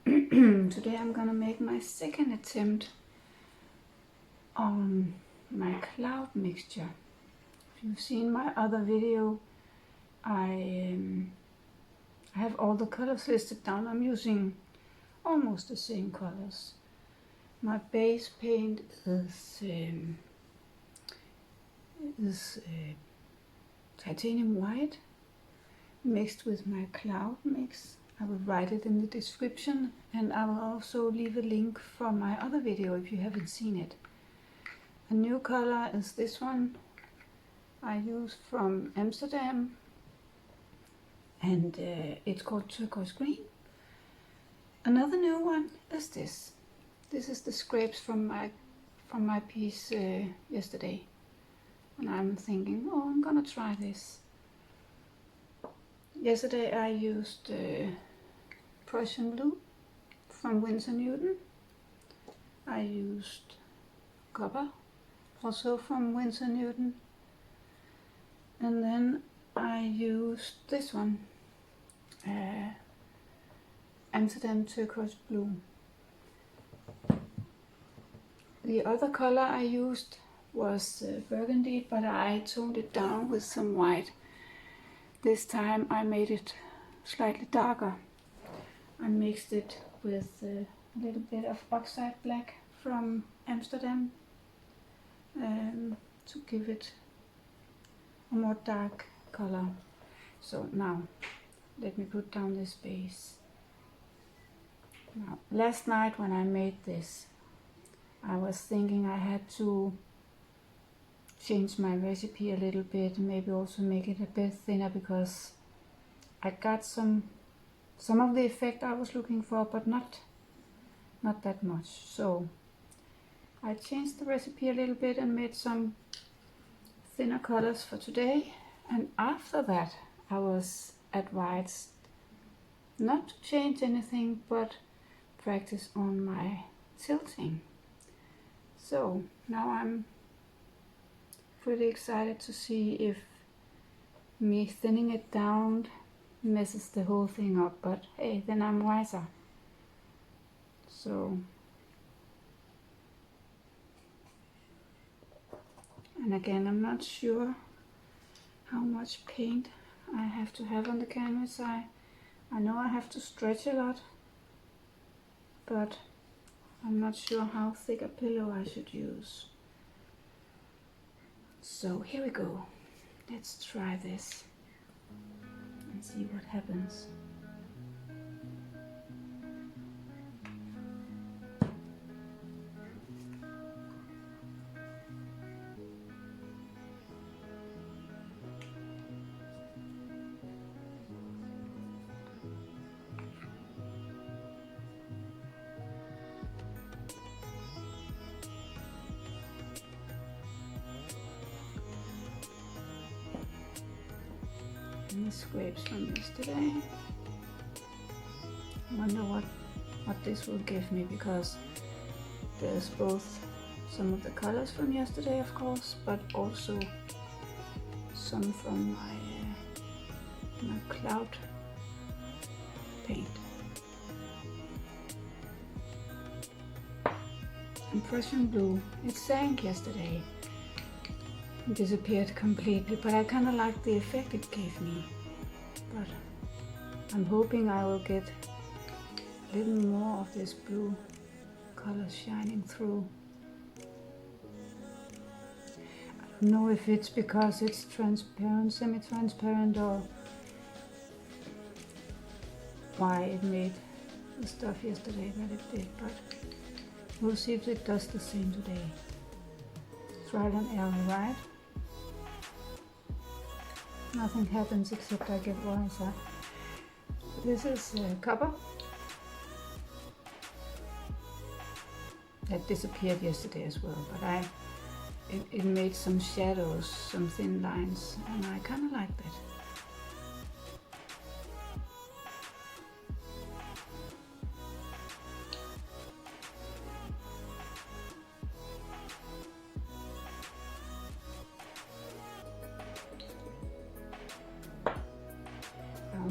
Today I'm gonna make my second attempt on my cloud mixture. If you've seen my other video, I have all the colors listed down. I'm using almost the same colors. My base paint is titanium white mixed with my cloud mix. I will write it in the description, and I will also leave a link for my other video if you haven't seen it. A new color is this one I use from Amsterdam, and it's called turquoise green. Another new one is this. This is the scrapes from my piece yesterday, and I'm thinking, oh, I'm gonna try this. Yesterday I used Prussian blue from Winsor&Newton. I used copper, also from Winsor&Newton, and then I used this one, Amsterdam turquoise blue. The other color I used was burgundy, but I toned it down with some white. This time I made it slightly darker. I mixed it with a little bit of oxide black from Amsterdam to give it a more dark color. So now let me put down this base. Now, last night when I made this, I was thinking I had to change my recipe a little bit, maybe also make it a bit thinner, because I got some of the effect I was looking for, but not that much. So I changed the recipe a little bit and made some thinner colors for today, and after that I was advised not to change anything but practice on my tilting. So now I'm pretty excited to see if me thinning it down messes the whole thing up, but hey, then I'm wiser. So, and again, I'm not sure how much paint I have to have on the canvas. I know I have to stretch a lot, but I'm not sure how thick a pillow I should use. So here we go. Let's try this and see what happens. And the scrapes from yesterday. I wonder what this will give me, because there's both some of the colors from yesterday, of course, but also some from my cloud paint. And Prussian blue, it sank yesterday. Disappeared completely, but I kind of like the effect it gave me. But I'm hoping I will get a little more of this blue color shining through. I don't know if it's because it's transparent, semi-transparent, or why it made the stuff yesterday that it did, but we'll see if it does the same today. Trial and error, right? Nothing happens except I get wiser. This is copper. That disappeared yesterday as well, but it made some shadows, some thin lines, and I kind of like that.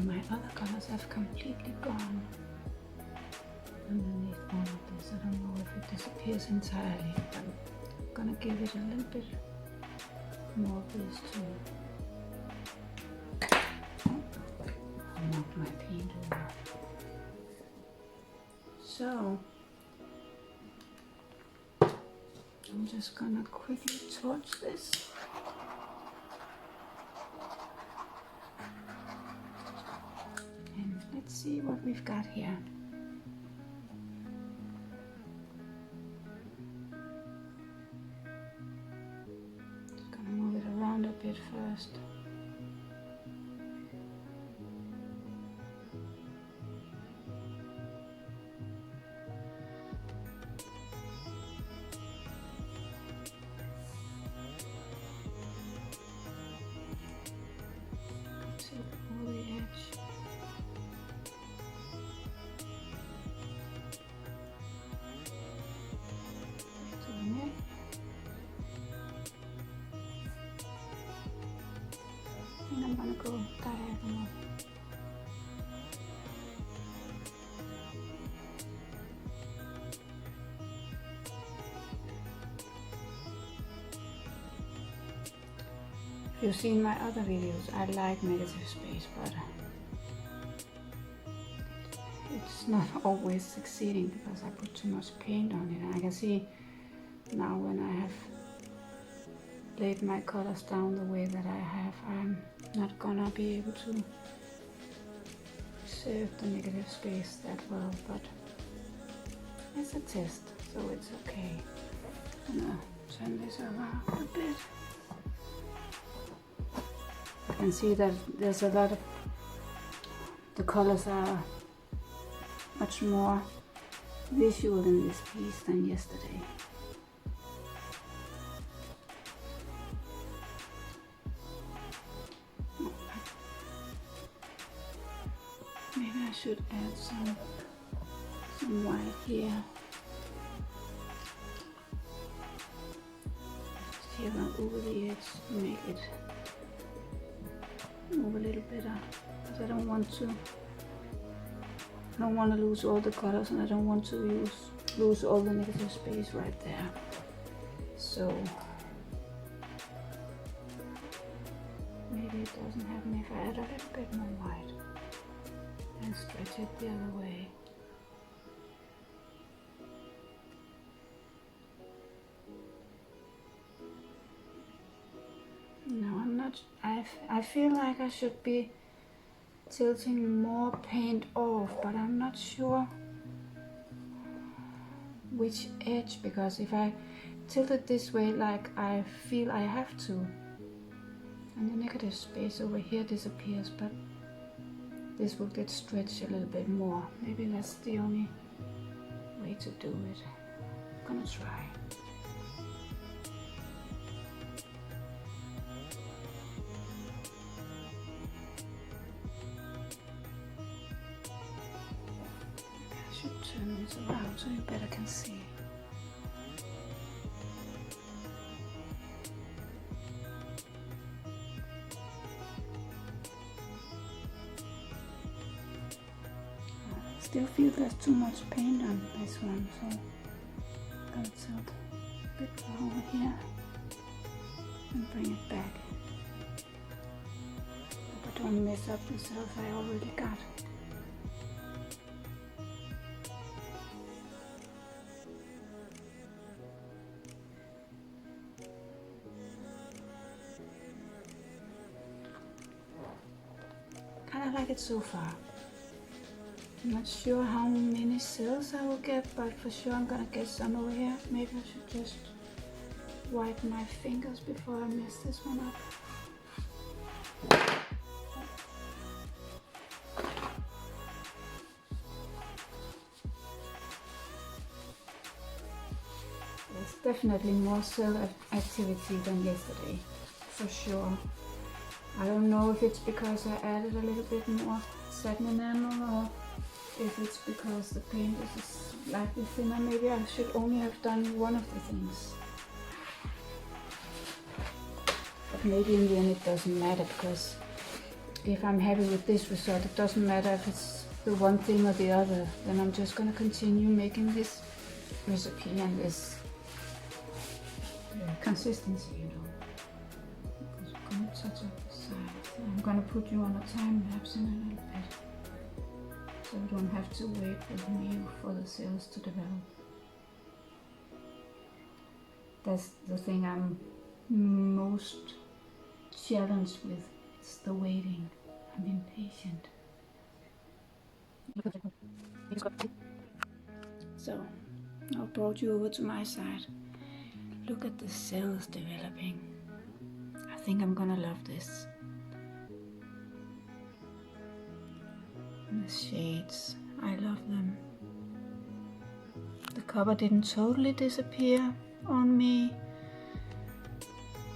My other colors have completely gone. disappears entirely. I'm gonna give it a little bit more of this too. I knocked my paint over. So I'm just gonna quickly torch this. And let's see what we've got here. Just gonna move it around a bit first. Over the edge. To the neck. I think I'm gonna go diagonal. If you've seen my other videos, I like negative space, but it's not always succeeding because I put too much paint on it. And I can see now when I have laid my colors down the way that I have, I'm not gonna be able to serve the negative space that well, but it's a test, so it's okay. I'm gonna turn this around a bit. I can see that there's a lot of, the colors are much more visual in this piece than yesterday. Maybe I should add some white here. Just here over the edge to make it move a little better, because I don't want to lose all the colors, and I don't want to lose all the negative space right there. So maybe it doesn't happen if I add a little bit more white and stretch it the other way. No, I'm not. I feel like I should be tilting more paint off, but I'm not sure which edge, because if I tilt it this way, like I feel I have to, and the negative space over here disappears, but this will get stretched a little bit more. Maybe that's the only way to do it. I'm gonna try. Turn this around so you better can see. I still feel there's too much paint on this one, so I'm gonna tilt a bit more over here and bring it back. Hope I don't mess up the cells I already got. I like it so far. I'm not sure how many cells I will get, but for sure I'm gonna get some over here. Maybe I should just wipe my fingers before I mess this one up. There's definitely more cell activity than yesterday, for sure. I don't know if it's because I added a little bit more satin enamel, or if it's because the paint is slightly thinner. Maybe I should only have done one of the things. But maybe in the end it doesn't matter, because if I'm happy with this result, it doesn't matter if it's the one thing or the other. Then I'm just going to continue making this recipe and this consistency, you know. I'm going to touch up the sides. I'm going to put you on a time lapse in a little bit, so you don't have to wait with me for the cells to develop. That's the thing I'm most challenged with. It's the waiting. I'm impatient. So, I brought you over to my side. Look at the cells developing. I think I'm gonna love this. And the shades, I love them. The cover didn't totally disappear on me.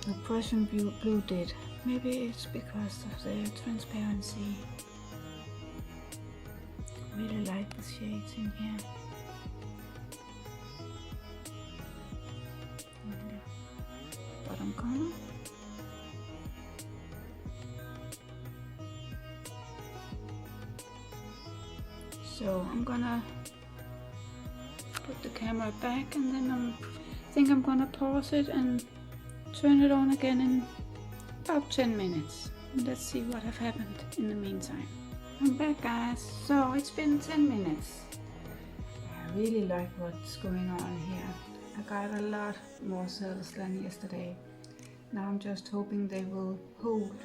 The Prussian blue did. Maybe it's because of the transparency. I really like the shades in here. Bottom corner. So I'm gonna put the camera back, and then I think I'm gonna pause it and turn it on again in about 10 minutes. Let's see what have happened in the meantime. I'm back, guys. So it's been 10 minutes. I really like what's going on here. I got a lot more cells than yesterday. Now I'm just hoping they will hold.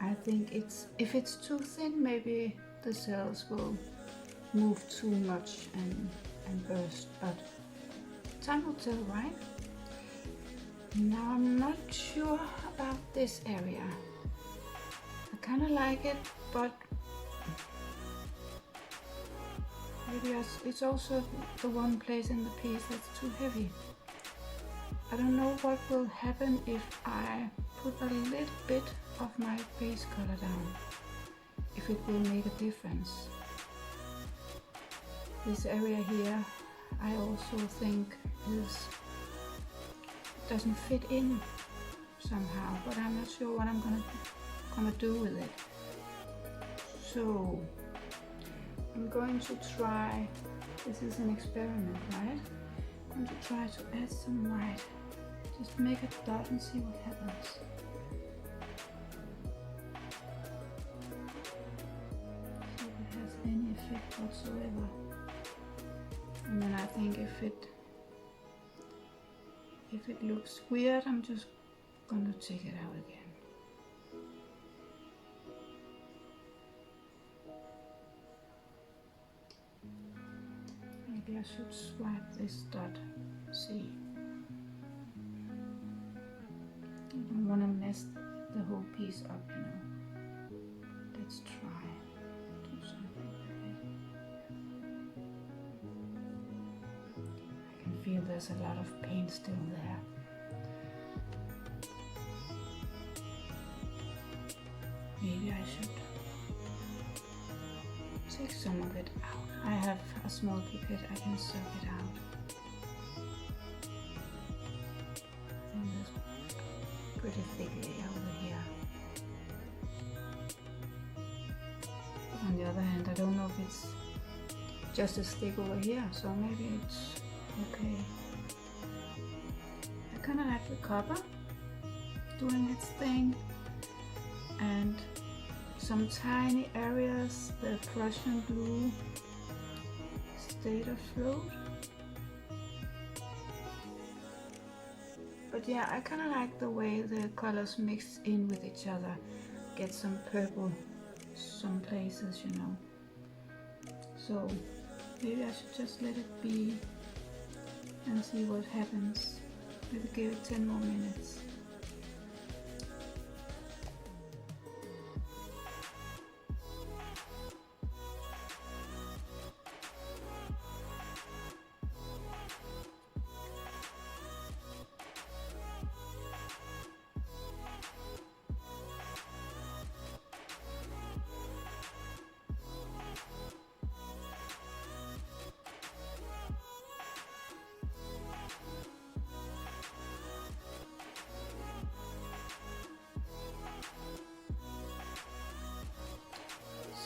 I think if it's too thin, maybe the cells will move too much and burst, but time will tell, right? Now I'm not sure about this area. I kind of like it, but maybe it's also the one place in the piece that's too heavy. I don't know what will happen if I put a little bit of my base color down, if it will make a difference. This area here, I also think doesn't fit in somehow, but I'm not sure what I'm gonna do with it. So I'm going to try. This is an experiment, right? I'm going to try to add some white. Just make a dot and see what happens. See if it has any effect whatsoever. And then I think if it looks weird, I'm just gonna take it out again. Maybe I should swipe this dot. See. I don't want to mess the whole piece up, you know. Let's try. Do something with it. I can feel there's a lot of paint still there. Maybe I should take some of it out. I have a small pipette, I can suck it out. And there's a pretty thick layer over here. But on the other hand, I don't know if it's just as thick over here, so maybe it's okay. I kind of like the copper doing its thing, and some tiny areas the Prussian blue stayed afloat. But yeah, I kind of like the way the colors mix in with each other. Get some purple some places, you know. So maybe I should just let it be and see what happens. Maybe give it 10 more minutes.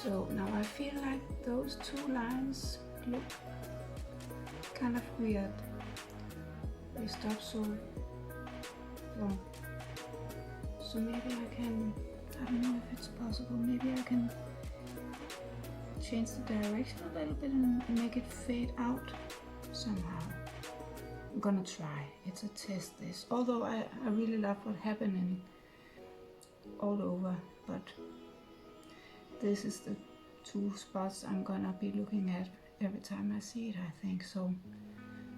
So now I feel like those two lines look kind of weird. They stop so long. So maybe I can, I don't know if it's possible, maybe I can change the direction a little bit and make it fade out somehow. I'm gonna try. It's a test this. Although I really love what happened in all over, but this is the two spots I'm gonna be looking at every time I see it, I think. So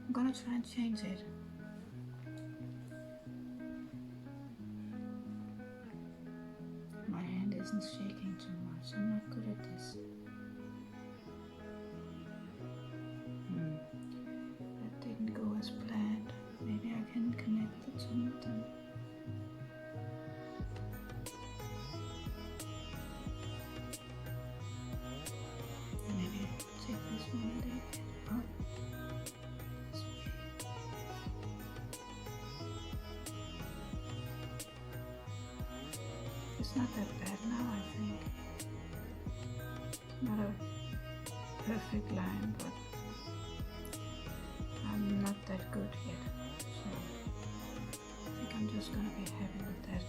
I'm gonna try and change it. My hand isn't shaking too much. I'm not good at this. That didn't go as planned. Maybe I can connect the two of them. Maybe take this one a little bit up this way. It's not that bad now, I think. Not a perfect line, but I'm not that good yet. So I think I'm just gonna be happy with that.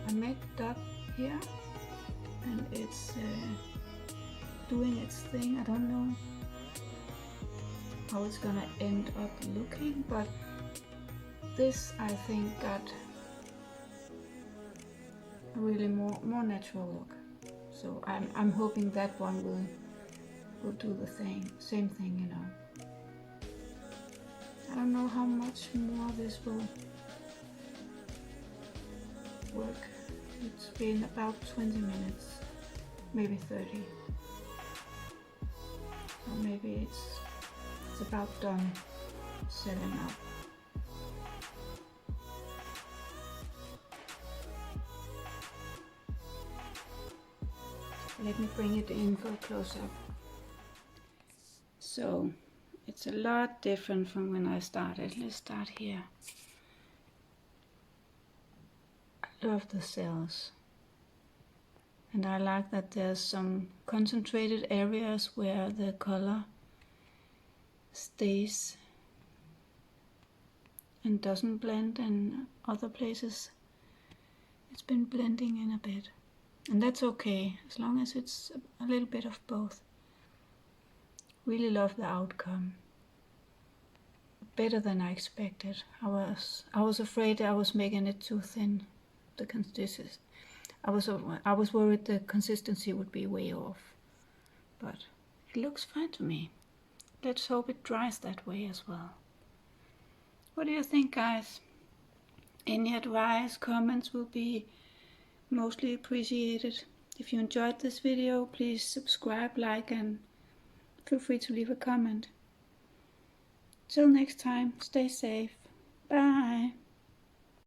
I made dot here, and it's doing its thing. I don't know how it's gonna end up looking, but this I think got a really more natural look. So I'm hoping that one will do the same thing, you know. I don't know how much more this will work. It's been about 20 minutes, maybe 30. So maybe it's about done setting up. Let me bring it in for a close-up. So it's a lot different from when I started. Let's start here. I love the cells. And I like that there's some concentrated areas where the color stays and doesn't blend, and other places it's been blending in a bit. And that's okay, as long as it's a little bit of both. Really love the outcome. Better than I expected. I was afraid I was making it too thin. The consistency. I was worried the consistency would be way off. But it looks fine to me. Let's hope it dries that way as well. What do you think, guys? Any advice, comments will be mostly appreciated. If you enjoyed this video, please subscribe, like, and feel free to leave a comment. Till next time, stay safe. Bye.